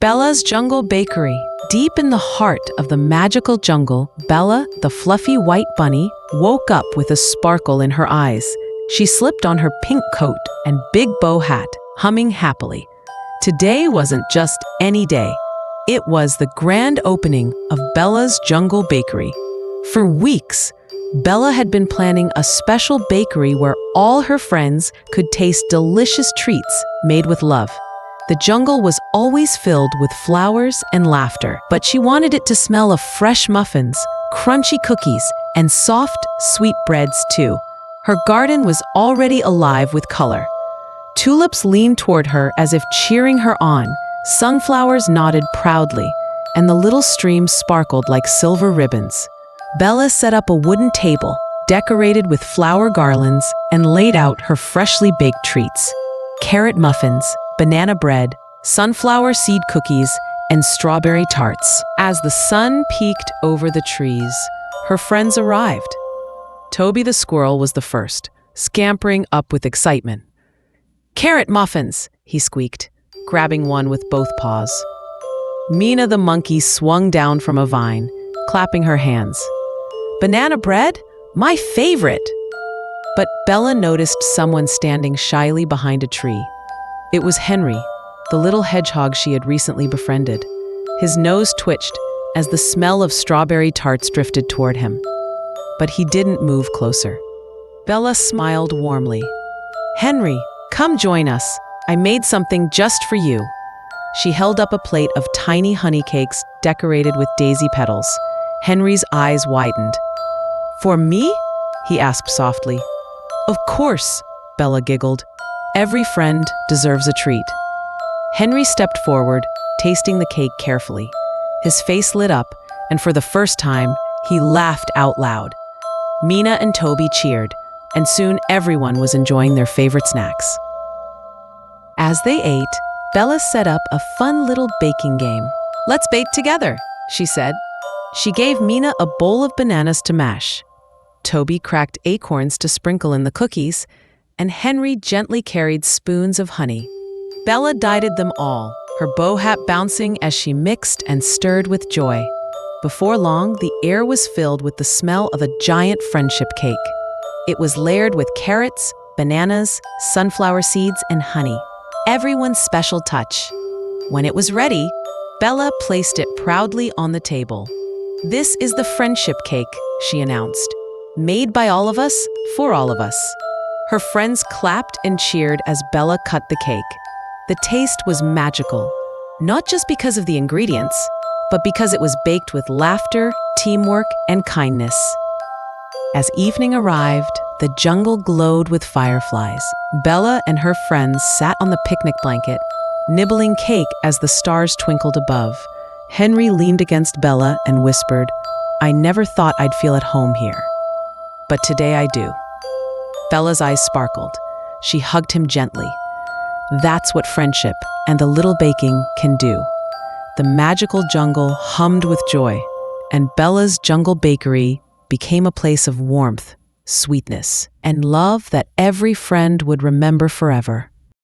Bella's Jungle Bakery. Deep in the heart of the magical jungle, Bella, the fluffy white bunny, woke up with a sparkle in her eyes. She slipped on her pink coat and big bow hat, humming happily. Today wasn't just any day. It was the grand opening of Bella's Jungle Bakery. For weeks, Bella had been planning a special bakery where all her friends could taste delicious treats made with love. The jungle was always filled with flowers and laughter, but she wanted it to smell of fresh muffins, crunchy cookies, and soft, sweet breads too. Her garden was already alive with color. Tulips leaned toward her as if cheering her on, sunflowers nodded proudly, and the little streams sparkled like silver ribbons. Bella set up a wooden table, decorated with flower garlands, and laid out her freshly baked treats: carrot muffins, banana bread, sunflower seed cookies, and strawberry tarts. As the sun peeked over the trees, her friends arrived. Toby the squirrel was the first, scampering up with excitement. "Carrot muffins," he squeaked, grabbing one with both paws. Mina the monkey swung down from a vine, clapping her hands. "Banana bread? My favorite!" But Bella noticed someone standing shyly behind a tree. It was Henry, the little hedgehog she had recently befriended. His nose twitched as the smell of strawberry tarts drifted toward him. But he didn't move closer. Bella smiled warmly. "Henry, come join us. I made something just for you." She held up a plate of tiny honey cakes decorated with daisy petals. Henry's eyes widened. "For me?" he asked softly. "Of course," Bella giggled. "Every friend deserves a treat." Henry stepped forward, tasting the cake carefully. His face lit up, and for the first time, he laughed out loud. Mina and Toby cheered, and soon everyone was enjoying their favorite snacks. As they ate, Bella set up a fun little baking game. "Let's bake together," she said. She gave Mina a bowl of bananas to mash. Toby cracked acorns to sprinkle in the cookies, and Henry gently carried spoons of honey. Bella dieted them all, her bow hat bouncing as she mixed and stirred with joy. Before long, the air was filled with the smell of a giant friendship cake. It was layered with carrots, bananas, sunflower seeds, and honey. Everyone's special touch. When it was ready, Bella placed it proudly on the table. "This is the friendship cake," she announced. "Made by all of us, for all of us." Her friends clapped and cheered as Bella cut the cake. The taste was magical, not just because of the ingredients, but because it was baked with laughter, teamwork, and kindness. As evening arrived, the jungle glowed with fireflies. Bella and her friends sat on the picnic blanket, nibbling cake as the stars twinkled above. Henry leaned against Bella and whispered, "I never thought I'd feel at home here. But today I do." Bella's eyes sparkled. She hugged him gently. That's what friendship and the little baking can do. The magical jungle hummed with joy, and Bella's Jungle Bakery became a place of warmth, sweetness, and love that every friend would remember forever.